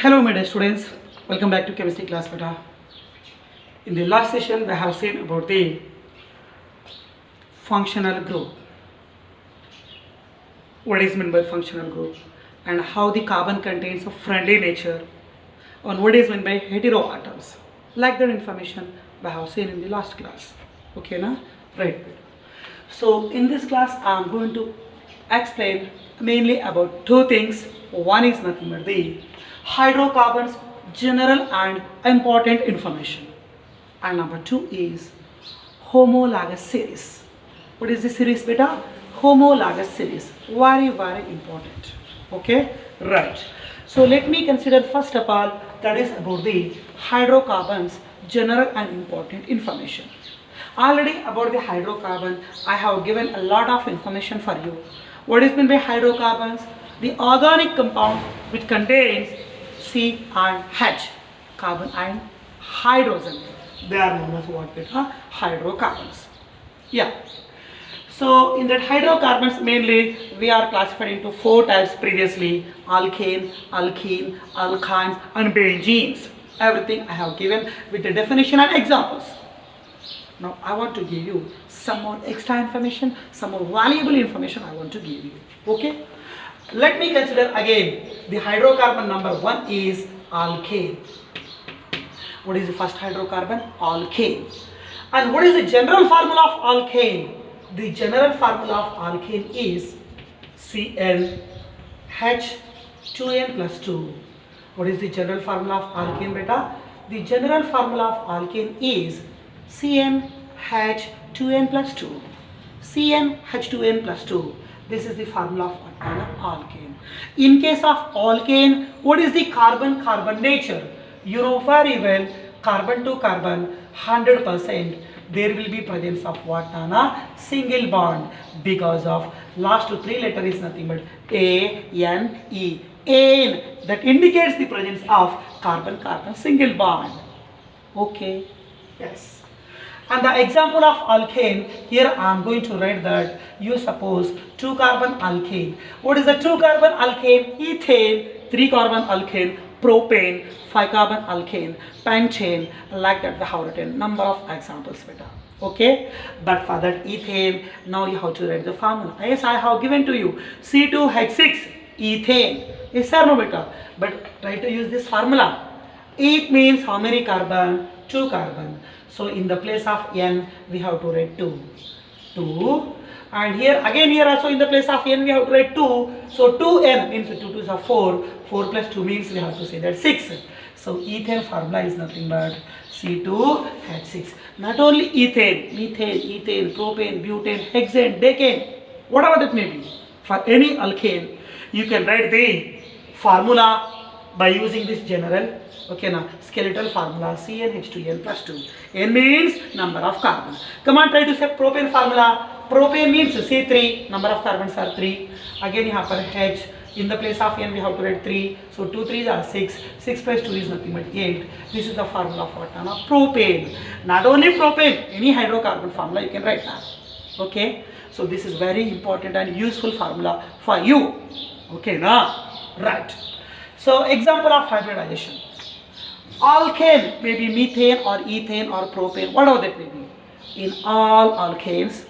Hello my dear students, welcome back to chemistry class beta. In the last session we have seen about the functional group. What is meant by functional group and how the carbon contains a friendly nature and what is meant by heteroatoms. Like that information we have seen in the last class. Okay na? Right. So in this class I am going to explain mainly about two things. One is nothing but the hydrocarbons general and important information, and number two is homologous series. What is the series beta? Homologous series, very important. Okay, right. So let me consider first of all that is about the hydrocarbons general and important information. Already about the hydrocarbon I have given a lot of information for you. What is meant by hydrocarbons? The organic compound which contains C and H, carbon and hydrogen. They are known as what beta? Hydrocarbons. Yeah. So in that hydrocarbons mainly we are classified into four types previously: alkane, alkene, alkynes and benzenes. Everything I have given with the definition and examples. Now I want to give you some more extra information, some more valuable information I want to give you. Okay? Let me consider again the hydrocarbon number one is alkane. What is the first hydrocarbon? Alkane. And what is the general formula of alkane? The general formula of alkane is CnH2n plus 2. What is the general formula of alkane beta? The general formula of alkane is CnH2n plus 2. CnH2n plus 2. This is the formula of alkane. In case of alkane, what is the carbon-carbon nature? You know very well, carbon to carbon, 100%. There will be presence of what, Nana? Single bond, because of last to three letter is nothing but A-N-E. Ane, that indicates the presence of carbon-carbon single bond. Okay, yes. And the example of alkane, here I am going to write that you suppose 2 carbon alkane. What is the 2 carbon alkane? Ethane, 3 carbon alkane, propane, 5 carbon alkane, pentane, like that we have written number of examples beta. Okay, but for that ethane, now you have to write the formula. Yes, I have given to you C2H6 ethane. Yes or no beta? But try to use this formula. Eth means how many carbon? 2 carbon. So in the place of N we have to write 2. And here again here also in the place of N we have to write 2. So 2N means 2 2s are 4. 4 plus 2 means we have to say that 6. So ethane formula is nothing but C2H6. Not only ethane, methane, ethane, propane, butane, hexane, decane, whatever that may be. For any alkane you can write the formula by using this general. Okay, now skeletal formula CnH2n plus 2. N means number of carbon. Come on, try to say propane formula. Propane means C3, number of carbons are 3. Again, here for H, in the place of N we have to write 3. So 2 3s are 6. 6 plus 2 is nothing but 8. This is the formula for what? Propane. Not only propane, any hydrocarbon formula you can write now. Okay, so this is very important and useful formula for you. Okay, now, right. So example of hybridization. Alkane may be methane or ethane or propane, whatever that may be. In all alkanes,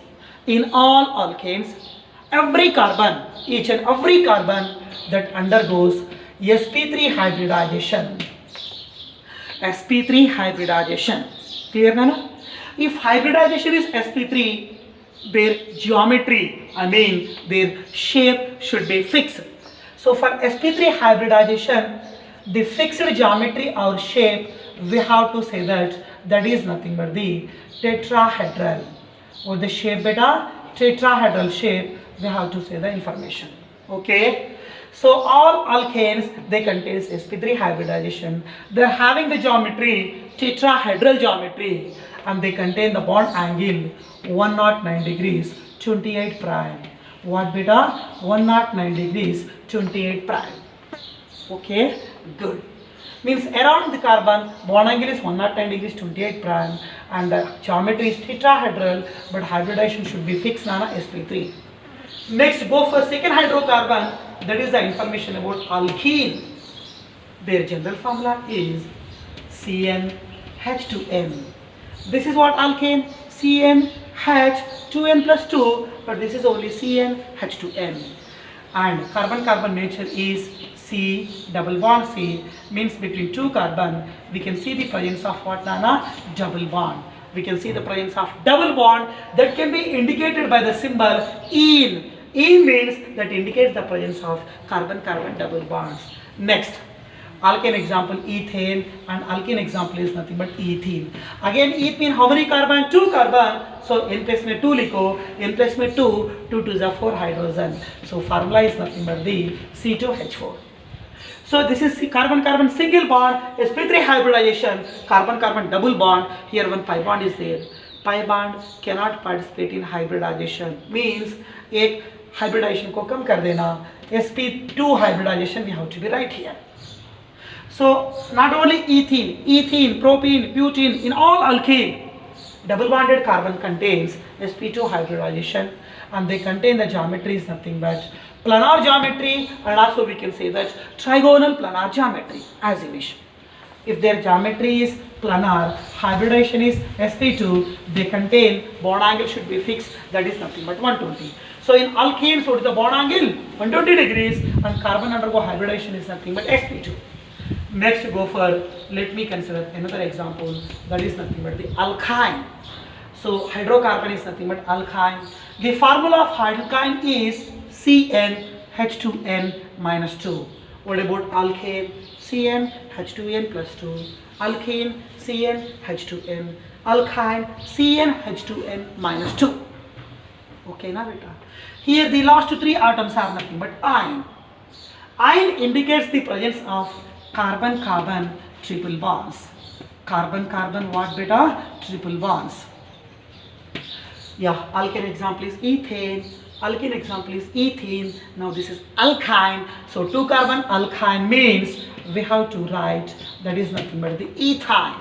every carbon, each and every carbon that undergoes sp3 hybridization. sp3 hybridization. Clear, Nana? If hybridization is sp3, their geometry, their shape should be fixed. So for sp3 hybridization, the fixed geometry or shape, we have to say that is nothing but the tetrahedral. Or the shape beta, tetrahedral shape, we have to say the information. Okay. So all alkanes, they contain sp3 hybridization. They are having the geometry, tetrahedral geometry, and they contain the bond angle 109 degrees 28 prime. What beta? 109 degrees 28 prime. Okay, good. Means around the carbon bond angle is 109 degrees 28 prime and the geometry is tetrahedral, but hybridization should be fixed, Nana, sp3. Next, go for second hydrocarbon, that is the information about alkene. Their general formula is CnH2n. This is what alkane, CnH2n plus 2, but this is only CnH2n. And carbon-carbon nature is C double bond C, means between two carbon we can see the presence of what, Nana? Double bond. We can see the presence of double bond that can be indicated by the symbol ene. Ene means that indicates the presence of carbon-carbon double bonds. Next, alkane example ethane, and alkene example is nothing but ethene. Again, eth means how many carbon? 2 carbon. So in place में 2 लिखो, in place में 2, 2 is 4 hydrogen. So formula is nothing but the C2H4. So this is carbon-carbon single bond, sp3 hybridization, carbon-carbon double bond. Here one pi bond is there. Pi bond cannot participate in hybridization. Means एक hybridization को कम कर देना. sp2 hybridization we have to be right here. So not only ethene, propene, butene, in all alkene, double bonded carbon contains sp2 hybridization, and they contain the geometry is nothing but planar geometry, and also we can say that trigonal planar geometry as you wish. If their geometry is planar, hybridization is sp2, they contain bond angle should be fixed, that is nothing but 120. So in alkenes, what is the bond angle? 120 degrees, and carbon undergo hybridization is nothing but sp2. Next go for, let me consider another example, that is nothing but the alkyne. So hydrocarbon is nothing but alkyne. The formula of alkyne is CnH2n minus 2. What about alkane? CnH2n plus 2. Alkene CnH2n. Alkyne CnH2n minus 2. Okay, now beta. Here the last 3 atoms are nothing but ion. Ion indicates the presence of carbon-carbon triple bonds. Carbon-carbon what beta? Triple bonds. Yeah, alkane example is ethane. Alkene example is ethene. Now this is alkyne. So 2 carbon alkyne means we have to write that is nothing but the ethyne.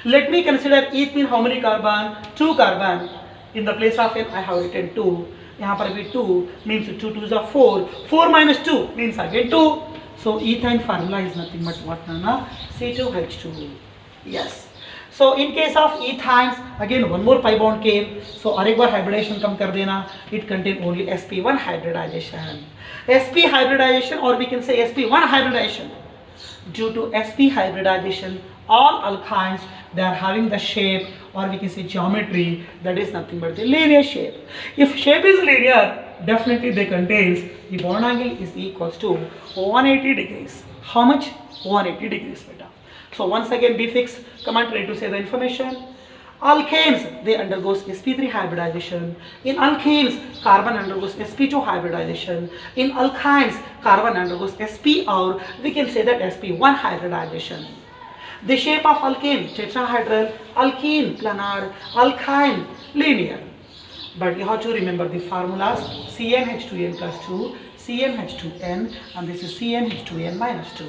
Let me consider eth means how many carbon? 2 carbon. In the place of n I have written 2. यहाँ पर भी 2 means 2 2 is 4. 4 minus 2 means again 2. So ethyne formula is nothing but what, Nana? C2H2. Yes. So in case of ethynes, again one more pi bond came. So और एक बार hybridization कम कर देना. It contain only sp1 hybridization. sp hybridization, or we can say sp1 hybridization. Due to sp hybridization, all alkynes they are having the shape, or we can say geometry, that is nothing but the linear shape. If shape is linear, definitely they contains the bond angle is equals to 180 degrees. How much? 180 degrees beta. So once again be fixed. Come on, try to say the information. Alkanes they undergoes sp3 hybridization. In alkanes carbon undergoes sp2 hybridization. In alkynes carbon undergoes sp, or we can say that sp1 hybridization. The shape of alkane tetrahedral, alkene planar, alkyne linear. But you have to remember the formulas: CnH2n plus 2, CnH2n, and this is CnH2n minus 2.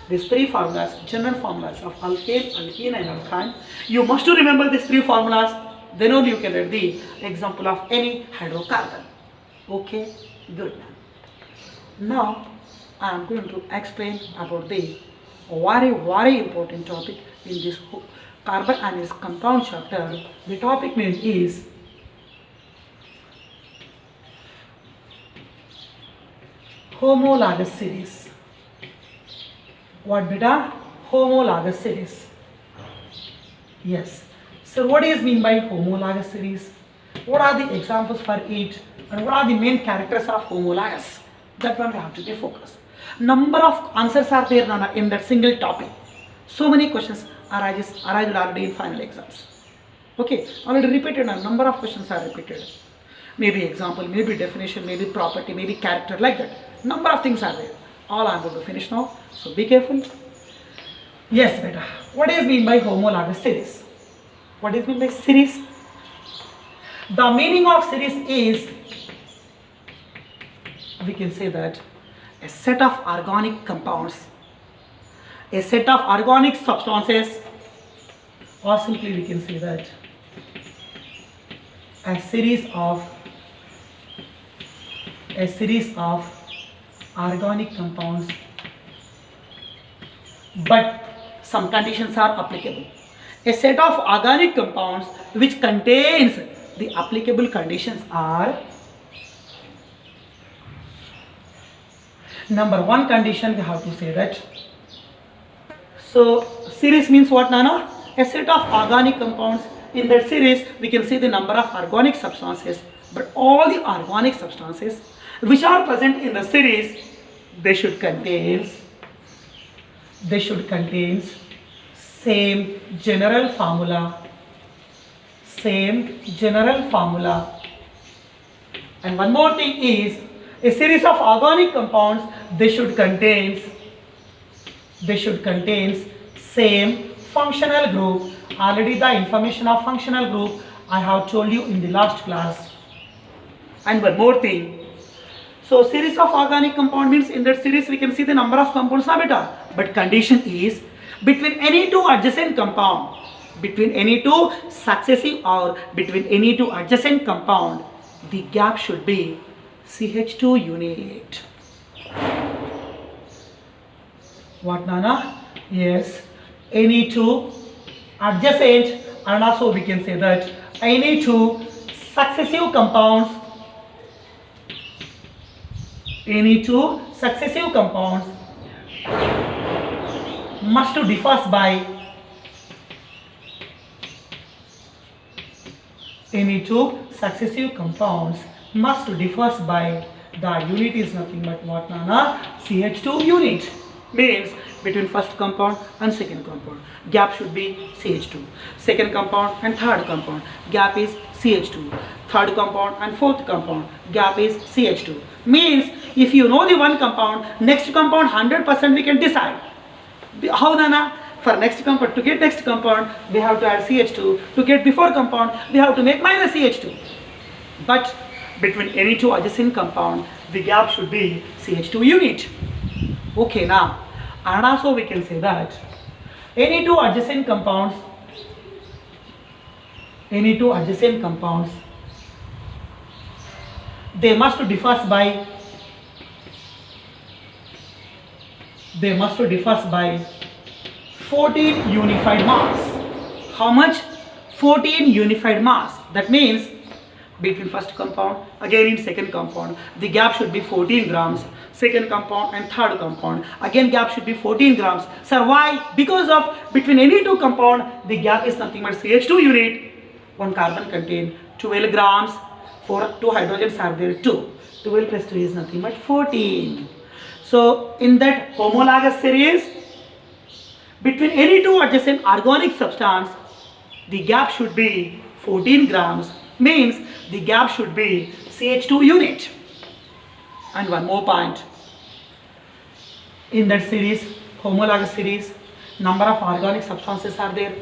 These 3 formulas, general formulas of alkane, alkene and alkyne. You must to remember these 3 formulas, then only you can write the example of any hydrocarbon. Okay, good. Now I am going to explain about the very important topic in this carbon and its compound chapter. The topic name is homologous series. What beta? Homologous series. Yes. So what is mean by homologous series? What are the examples for it, and what are the main characters of homologous? That one we have to be focused. Number of answers are there, Nana, in that single topic. So many questions arise already in final exams. Okay, already repeated, a number of questions are repeated. Maybe example, maybe definition, maybe property, maybe character, like that. Number of things are there. All I am going to finish now, so be careful. Yes, beta. What is mean by homologous series? What is mean by series? The meaning of series is, we can say that a set of organic compounds, a set of organic substances, or simply we can say that a series of organic compounds but some conditions are applicable. A set of organic compounds which contains the applicable conditions are: number one condition, we have to say that. So series means what, Nana? A set of organic compounds. In that series, we can see the number of organic substances, but all the organic substances which are present in the series, they should contain same general formula, and one more thing is, a series of organic compounds, they should contain same functional group. Already the information of functional group I have told you in the last class. And one more thing, so series of organic compound means in that series we can see the number of compounds, na beta, but condition is between any two adjacent compound, between any two successive or between any two adjacent compound, the gap should be CH2 unit. What, Nana? Yes, any two adjacent, and also we can say that any two successive compounds, must differ by the unit is nothing but what, Nana? CH2 unit. Means between first compound and second compound, gap should be CH2. Second compound and third compound, gap is CH2. Third compound and fourth compound, gap is CH2. Means if you know the one compound, next compound 100% we can decide. How, Nana? For next compound, to get next compound, we have to add CH2. To get before compound, we have to make minus CH2. But between any two adjacent compound, the gap should be CH2 unit. Okay, now, and also we can say that any two adjacent compounds, they must differ by 14 unified mass. How much? 14 unified mass. That means between first compound, again in second compound, the gap should be 14 grams. Second compound and third compound, again gap should be 14 grams. Sir, why? Because of between any two compound, the gap is nothing but CH2 unit. One carbon contain 12 grams, 2 hydrogens are there, 2. 12 plus 2 is nothing but 14. So in that homologous series, between any two adjacent organic substance, the gap should be 14 grams. Means the gap should be CH2 unit. And one more point, in that series, homologous series, number of organic substances are there.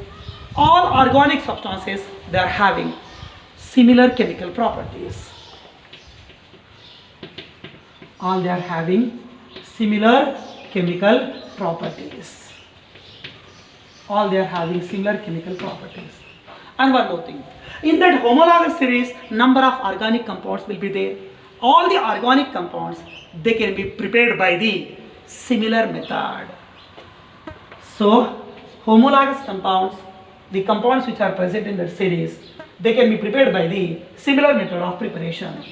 All organic substances, they are having similar chemical properties. All they are having similar chemical properties. And one more thing, in that homologous series, number of organic compounds will be there. All the organic compounds, they can be prepared by the similar method. So homologous compounds, the compounds which are present in that series, they can be prepared by the similar method of preparation.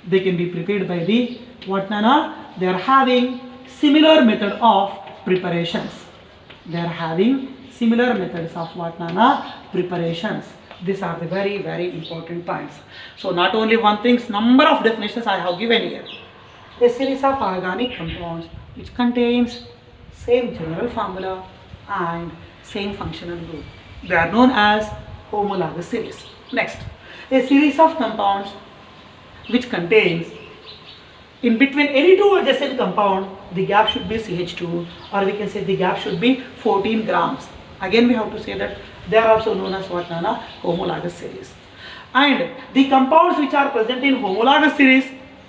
They can be prepared by the what, Nana? They are having similar method of preparations. They are having similar methods of what, Nana? Preparations. These are the very, very important points. So not only one thing, number of definitions I have given here. A series of organic compounds which contains same general formula and same functional group. They are known as homologous series. Next, a series of compounds which contains in between any two adjacent compound, the gap should be CH2, or we can say the gap should be 14 grams. Again we have to say that they are also known as what, Nana? Homologous series. And the compounds which are present in homologous series,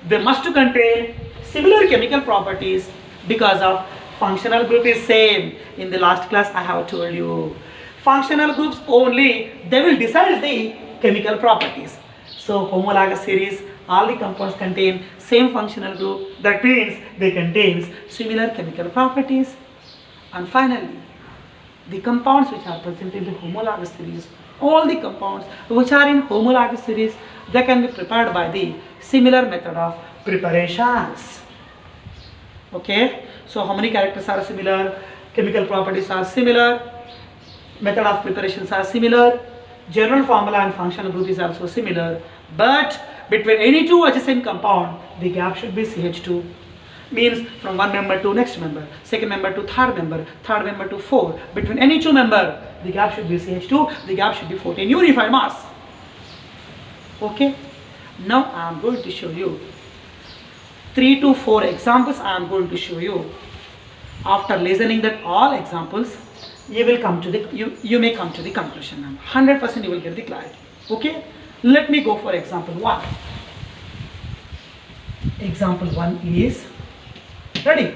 they must contain similar chemical properties because of functional group is same. In the last class I have told you, functional groups only, they will decide the chemical properties. So homologous series, all the compounds contain same functional group. That means they contain similar chemical properties. And finally, the compounds which are present in the homologous series, all the compounds which are in homologous series, they can be prepared by the similar method of preparations. Okay, so how many characters are similar? Chemical properties are similar, method of preparations are similar, general formula and functional group is also similar, but between any two adjacent compound, the gap should be CH2. Means from one member to next member, second member to third member to fourth. Between any two member, the gap should be CH2. The gap should be 14 unified mass. Okay. Now I am going to show you 3 to 4 examples. I am going to show you. After listening that all examples, you will come to the you may come to the conclusion. 100% you will get the clarity. Okay. Let me go for example 1. Example 1 is. Ready?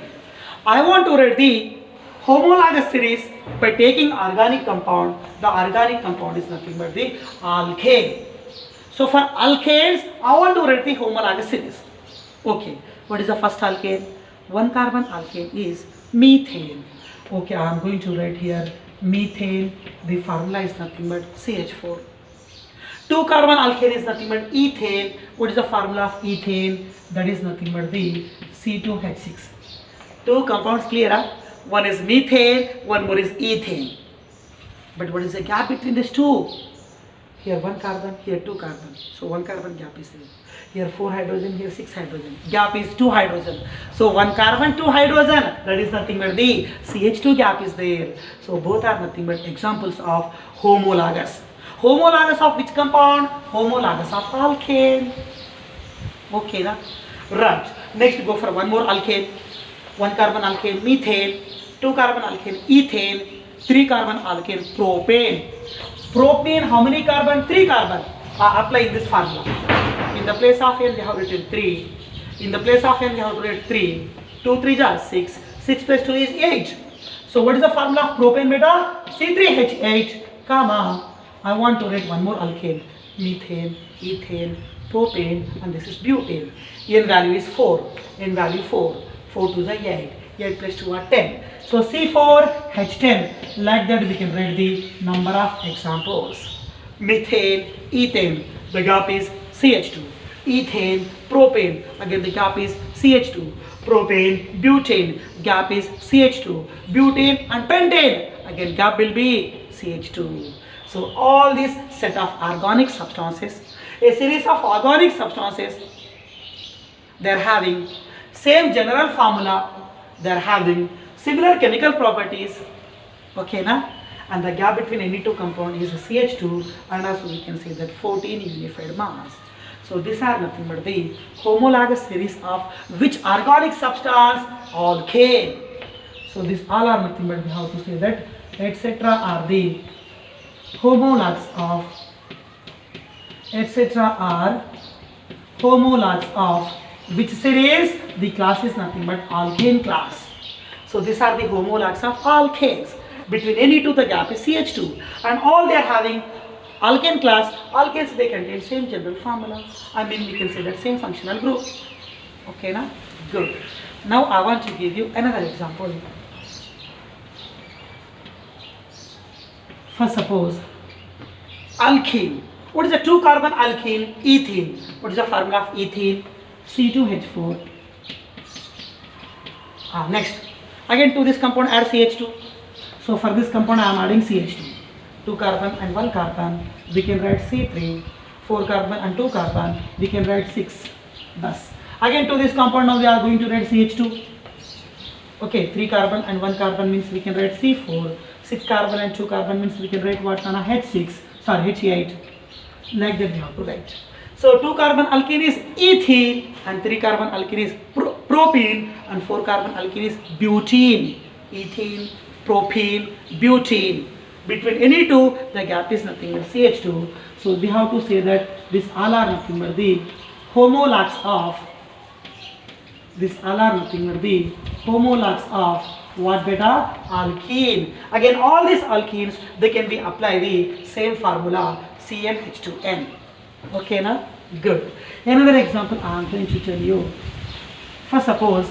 I want to write the homologous series by taking organic compound. The organic compound is nothing but the alkane. So for alkanes, I want to write the homologous series. Okay. What is the first alkane? 1 carbon alkane is methane. Okay, I am going to write here methane. The formula is nothing but CH4. 2 carbon alkane is nothing but ethane. What is the formula of ethane? That is nothing but the C2H6. 2 compounds clear, huh? One is methane, one more is ethane. But what is the gap between these two? Here 1 carbon, here 2 carbon. So 1 carbon gap is there. Here 4 hydrogen, here 6 hydrogen. Gap is 2 hydrogen. So 1 carbon, 2 hydrogen. That is nothing but the CH2 gap is there. So both are nothing but examples of homologous. Homologous of which compound? Homologous of alkane. Okay, na? Right. Next go for one more alkane. 1 carbon alkane methane, 2 carbon alkane ethane, 3 carbon alkane propane. Propane, how many carbon? 3 carbon. Apply this formula. In the place of n we have written 3. In the place of n we have written 3. 2 3 are 6. 6 plus 2 is 8. So what is the formula of propane beta? C3H8, comma. I want to write one more alkane. Methane, ethane, propane, and this is butane. N value is 4. N value 4. 4 to the 8. 8 plus 2 are 10. So C4H10. Like that we can write the number of examples. Methane, ethane. The gap is CH2. Ethane, propane. Again the gap is CH2. Propane, butane. Gap is CH2. Butane and pentane. Again gap will be CH2. So all these set of organic substances, a series of organic substances, they are having same general formula, they are having similar chemical properties, okay na? And the gap between any two compound is CH2, and also we can say that 14 unified mass. So these are nothing but the homologous series of which organic substance? Alkane. So these all are nothing but we have to say that etc. are the homologs of which series? The class is nothing but alkane class. So these are the homologs of alkanes. Between any two the gap is CH2, and all they are having alkane class. Alkanes, they contain same general formula. I mean we can say that same functional group. Okay na? Good. Now I want to give you another example. First suppose alkene. What is the 2 carbon alkene? Ethene. What is the formula of ethene? C2H4. Next, again to this compound add CH2. So for this compound I am adding CH2. 2 carbon and 1 carbon, we can write C3. 4 carbon and 2 carbon, we can write 6. Thus, again to this compound now we are going to write CH2. Okay, 3 carbon and 1 carbon means we can write C4. 6 carbon and 2 carbon means we can write what? H6. Sorry, H8. Like that we have to write. So 2 carbon alkene is ethene, and 3 carbon alkene is propene, and 4 carbon alkene is butene. Ethene, propene, butene. Between any two the gap is nothing but CH2. So we have to say that these all are nothing but the homologs of what beta? Alkene. Again all these alkenes, they can be applied the same formula CnH2n. Okay na? Good. Another example I am going to tell you. First suppose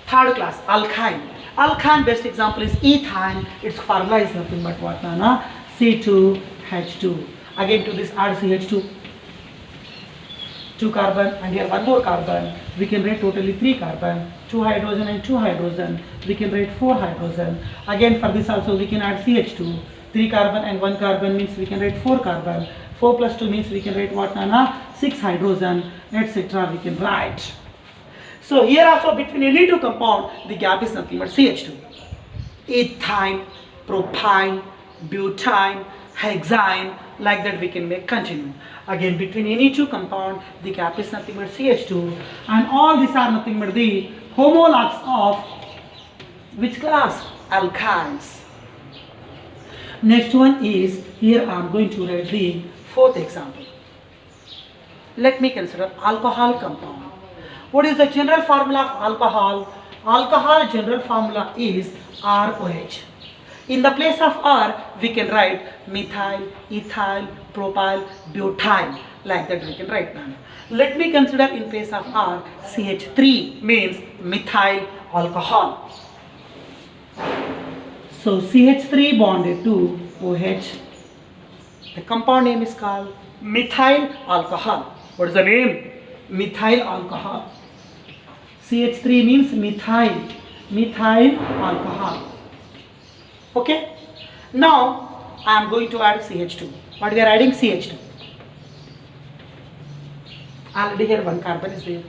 third class alkyne. Alkyne best example is ethyne. Its formula is nothing but what, Nana? C2H2. Again to this add CH2. 2 carbon and here one more carbon. We can write totally 3 carbon. 2 hydrogen and 2 hydrogen. We can write 4 hydrogen. Again for this also we can add CH2. 3 carbon and 1 carbon means we can write 4 carbon. 4 plus 2 means we can write what, Nana? 6 hydrogen, etc. we can write. So here also between any two compound, the gap is nothing but CH2. Ethyne, propyne, butane, hexyne, like that we can make continue. Again between any two compound, the gap is nothing but CH2, and all these are nothing but the homologues of which class? Alkynes. Next one is, here I am going to write the fourth example. Let me consider alcohol compound. What is the general formula of alcohol? Alcohol general formula is ROH. In the place of R, we can write methyl, ethyl, propyl, butyl. Like that we can write now. Let me consider in place of R, CH3 means methyl alcohol. So CH3 bonded to OH. The compound name is called methyl alcohol. What is the name? Methyl alcohol. CH3 means methyl alcohol. Okay. Now I am going to add CH2. What we are adding? CH2. Already here one carbon is there.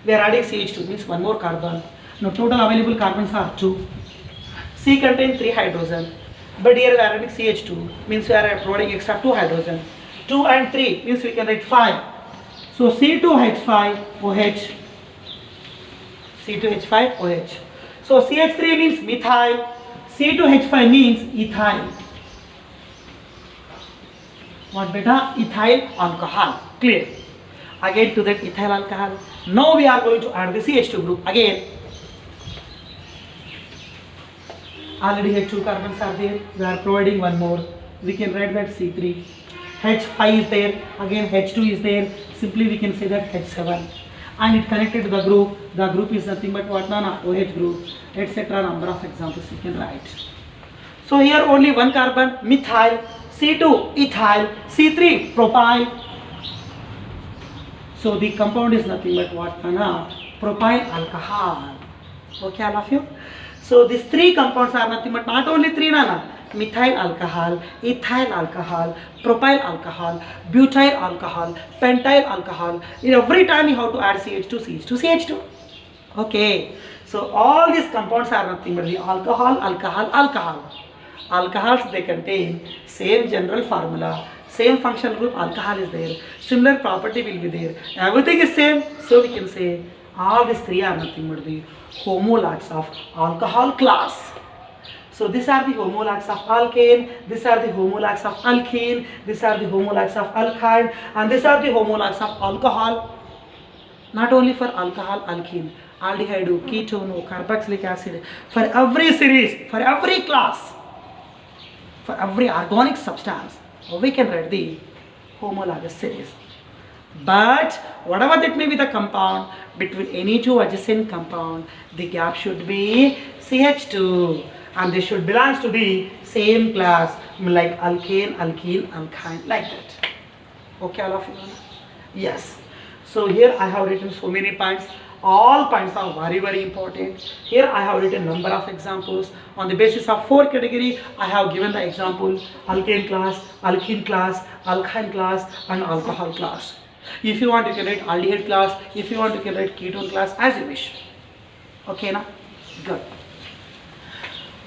We are adding CH2 means one more carbon. Now total available carbons are 2. C contains 3 hydrogen. But here we are adding CH2 means we are providing extra 2 hydrogen. 2 and 3 means we can write 5. So C2H5OH. C2H5OH. So CH3 means methyl. C2H5 means ethyl. What beta? Ethyl alcohol. Clear. Again to that ethyl alcohol. Now we are going to add the CH2 group again. Already here 2 carbons are there. We are providing one more. We can write that C3. H5 is there. Again H2 is there. Simply we can say that H7. And it connected to the group. The group is nothing but what, Nana? OH group, etc. Number of examples you can write. So here only one carbon, methyl, C2 ethyl, C3 propyl. So the compound is nothing but what, Nana? Propyl alcohol. Okay, all of you. So these 3 compounds are nothing but not only 3, Nana. Methyl alcohol, ethyl alcohol, propyl alcohol, butyl alcohol, pentyl alcohol. In every time you have to add CH2, CH2, CH2. Okay. So all these compounds are nothing but the alcohol. Alcohols, they contain same general formula, same functional group. Alcohol is there. Similar property will be there. Everything is same. So we can say all these 3 are nothing but the homologues of alcohol class. So these are the homologues of alkane, these are the homologues of alkene, these are the homologues of alkyne, and these are the homologues of alcohol. Not only for alcohol, alkene, aldehyde, ketone, carboxylic acid. For every series, for every class, for every organic substance, we can write the homologous series. But whatever that may be the compound, between any two adjacent compound, the gap should be CH2. And they should belong to the same class, like alkane, alkene, alkyne, like that. Okay, all of you? Yes. So here I have written so many points. All points are very, very important. Here I have written number of examples. On the basis of 4 category, I have given the example alkane class, alkene class, alkyne class, and alcohol class. If you want, you can write aldehyde class. If you want, you can write ketone class, as you wish. Okay, now? Good.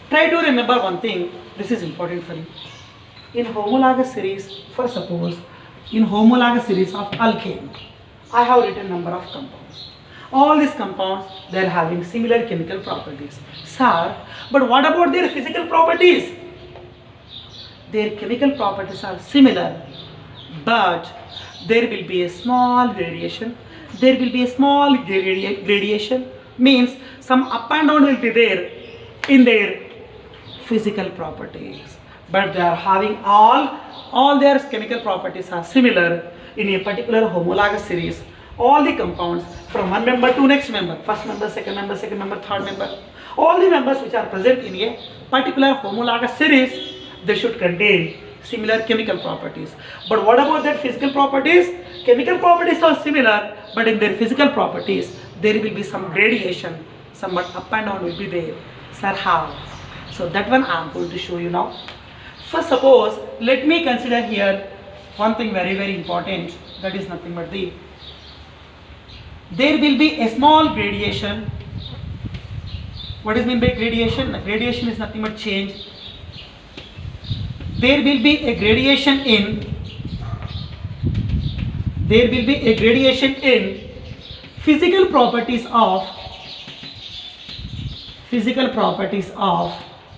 Try to remember one thing, this is important for you. In homologous series, for suppose, in homologous series of alkane, I have written number of compounds. All these compounds, they are having similar chemical properties. Sir, but what about their physical properties? Their chemical properties are similar, but there will be a small variation. There will be a small gradation, means some up and down will be there in their physical properties, but they are having all their chemical properties are similar in a particular homologous series. all the compounds from one member to next member, first member, second member, third member, all the members which are present in a particular homologous series, they should contain similar chemical properties. But what about their physical properties? Chemical properties are similar, but in their physical properties there will be some gradation, somewhat up and down will be there. Sir, how? So that one I am going to show you now. First, suppose, let me consider here one thing very important, that is nothing but there will be a small gradation. What is meant by gradation? Gradation is nothing but change. There will be a gradation in physical properties of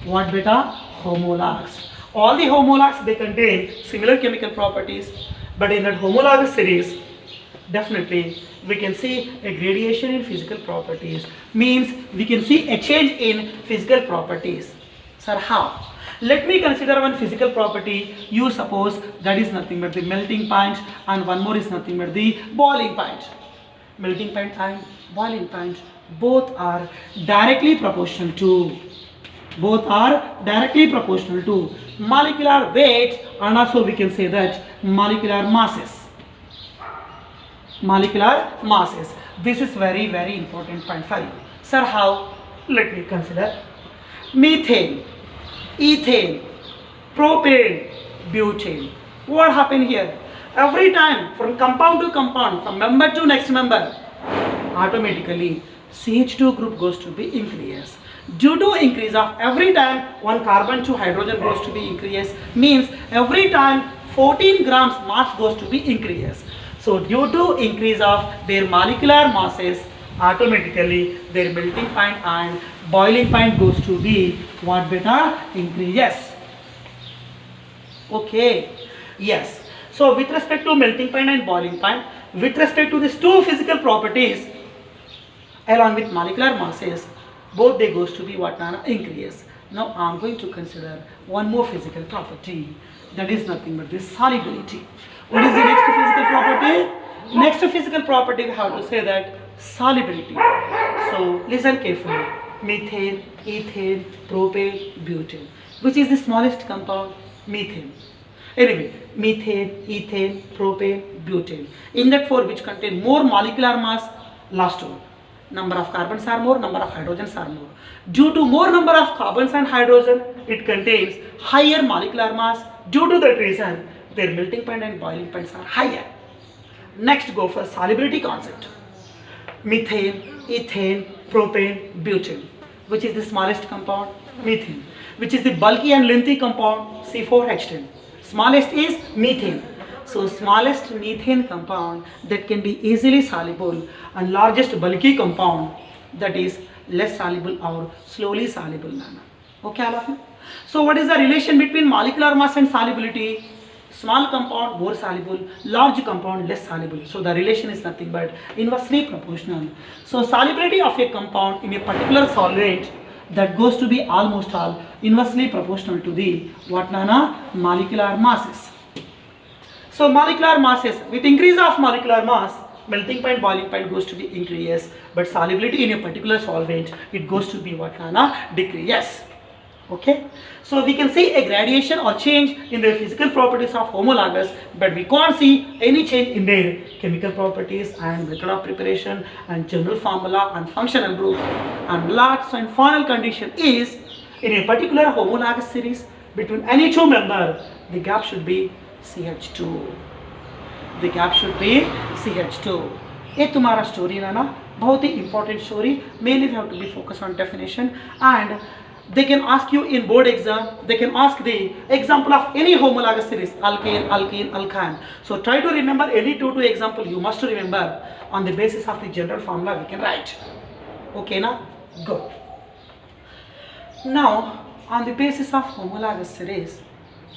what beta? Homologs. All the homologs, they contain similar chemical properties, but in that homologous series, definitely we can see a gradation in physical properties, means we can see a change in physical properties. Sir, how? Let me consider one physical property. You suppose that is nothing but the melting point, and one more is nothing but the boiling point. Melting point and boiling point, both are directly proportional to molecular weight, and also we can say that molecular masses. This is very important point for you. Sir, how? Let me consider methane, ethane, propane, butane. What happened here? Every time from compound to compound, from member to next member, automatically CH2 group goes to be increased. Due to increase of every time one carbon to hydrogen goes to be increased, means every time 14 grams mass goes to be increased. So due to increase of their molecular masses, automatically their melting point and boiling point goes to be what beta? Increases. Okay, yes. So with respect to melting point and boiling point, with respect to these two physical properties along with molecular masses, both they goes to be what? Increase. Now I am going to consider one more physical property, that is nothing but this solubility. What is the next physical property? Next physical property we have to say that solubility. So listen carefully. Methane, ethane, propane, butane. Which is the smallest compound? Methane. Anyway, methane, ethane, propane, butane. In that four which contain more molecular mass, last one. Number of carbons are more, number of hydrogens are more. Due to more number of carbons and hydrogen, it contains higher molecular mass. Due to that reason, their melting point and boiling points are higher. Next, go for solubility concept. Methane, ethane, propane, butane. Which is the smallest compound? Methane. Which is the bulky and lengthy compound? C4H10. Smallest is methane. So smallest methane compound that can be easily soluble, and largest bulky compound that is less soluble or slowly soluble manner. Okay, all of you? So what is the relation between molecular mass and solubility? Small compound more soluble, large compound less soluble. So the relation is nothing but inversely proportional. So solubility of a compound in a particular solvent, that goes to be almost all inversely proportional to the what? Molecular masses. So molecular masses, with increase of molecular mass, melting point, boiling point goes to be increase, but solubility in a particular solvent, it goes to be what? Decrease. Okay, so we can see a gradation or change in the physical properties of homologous, but we can't see any change in their chemical properties and method of preparation and general formula and functional group. And last and final condition is, in a particular homologous series between any two member, the gap should be CH2. The gap should be CH2. ये तुम्हारा story ना बहुत ही important story. Mainly we have to be focused on definition, and they can ask you in board exam, they can ask the example of any homologous series, alkane, alkene, alkyne. So try to remember any two example you must remember. On the basis of the general formula we can write. Okay, now good. Now on the basis of homologous series,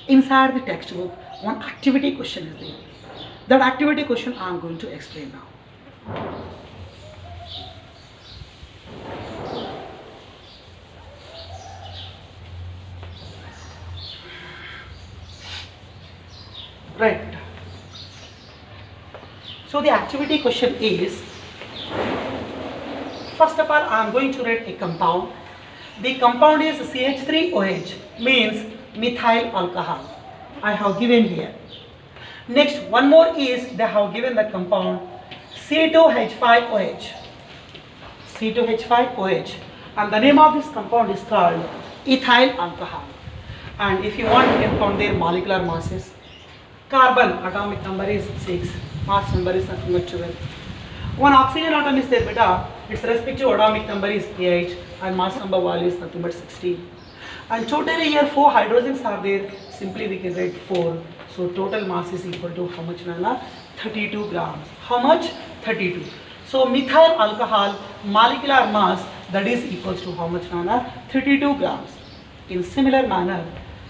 inside the textbook one activity question is there. That activity question I am going to explain now. Right. So the activity question is, first of all I am going to write a compound. The compound is CH3OH, means methyl alcohol. I have given here. Next, one more is they have given the compound C2H5OH. C2H5OH, and the name of this compound is called ethyl alcohol. And if you want, you can count their molecular masses. Carbon atomic number is 6, mass number is nothing but 12. One oxygen atom is there, beta. Its respective atomic number is 8, and mass number value is nothing but 16. And totally here 4 hydrogens are there. Simply we can write 4. So total mass is equal to how much, Nana? 32 grams. How much? 32. So methyl alcohol molecular mass, that is equals to how much, Nana? 32 grams. In similar manner,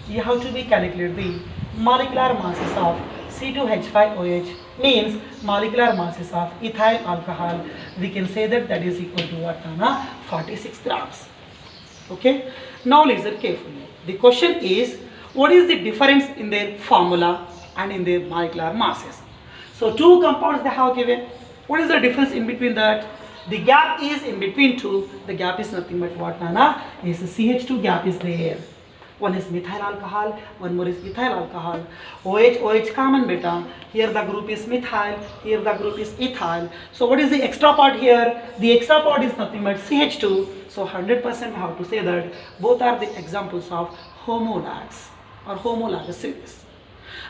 you have to be calculate the molecular masses of C2H5OH, means molecular masses of ethyl alcohol. We can say that that is equal to what, Nana? 46 grams. Okay. Now listen carefully. The question is, what is the difference in their formula and in their molecular masses? So two compounds they have given. What is the difference in between that? The gap is in between two. The gap is nothing but what, Nana? Is the CH2 gap is there. One is methyl alcohol, one more is ethyl alcohol. OH, OH common beta. Here the group is methyl, here the group is ethyl. So what is the extra part here? The extra part is nothing but CH2. So 100% we have to say that both are the examples of homologs or homologous series.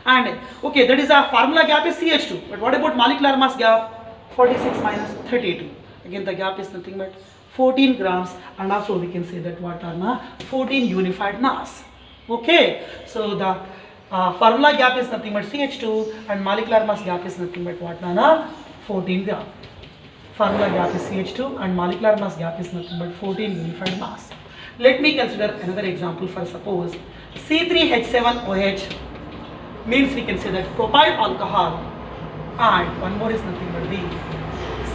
And okay, that is a formula gap is CH2. But what about molecular mass gap? 46 minus 32. Again the gap is nothing but 14 grams, and also we can say that what are 14 unified mass. Okay, so the formula gap is nothing but CH2 and molecular mass gap is nothing but what, 14 gram. Formula gap is CH2 and molecular mass gap is nothing but 14 unified mass. Let me consider another example. For suppose C3H7OH, means we can say that propyl alcohol, and one more is nothing but the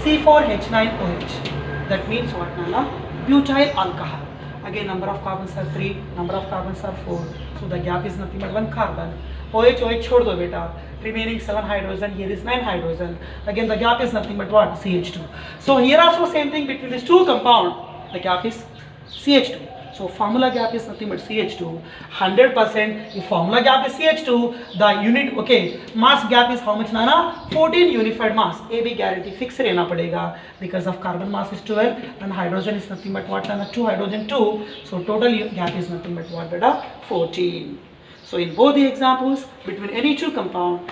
C4H9OH. That means what, Nana? Butyl alcohol. Again number of carbons are 3, number of carbons are 4. So the gap is nothing but 1 carbon. OH, OH chhod do beta. Remaining 7 hydrogen, here is 9 hydrogen. Again the gap is nothing but what? CH2. So here also same thing between these two compound. The gap is CH2. So formula gap is nothing but CH2. 100%. If formula gap is CH2, the unit, okay, mass gap is how much, Nana? 14 unified mass. AB guarantee fix rehna padega because of carbon mass is 12 and hydrogen is nothing but what, Nana? 2 hydrogen 2. So total gap is nothing but what, beta? 14. So in both the examples, between any two compound,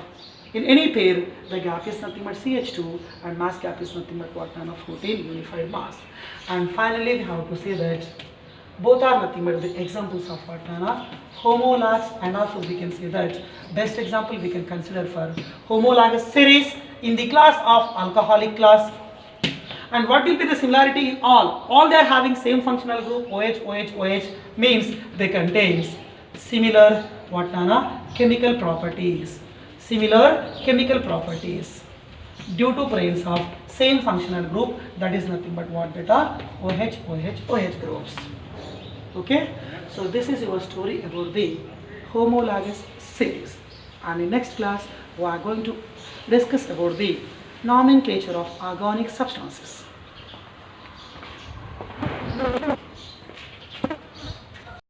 in any pair, the gap is nothing but CH2 and mass gap is nothing but what, Nana? 14 unified mass. And finally, we have to say that both are nothing but the examples of what, Nana? Homologs, and also we can say that best example we can consider for homologous series in the class of alcoholic class. And what will be the similarity in all? All they are having same functional group, OH, OH, OH, means they contains similar what, Nana? Chemical properties. Similar chemical properties due to presence of same functional group, that is nothing but what, beta? OH, OH, OH groups. Okay, so this is your story about the homologous series, and in next class we are going to discuss about the nomenclature of organic substances.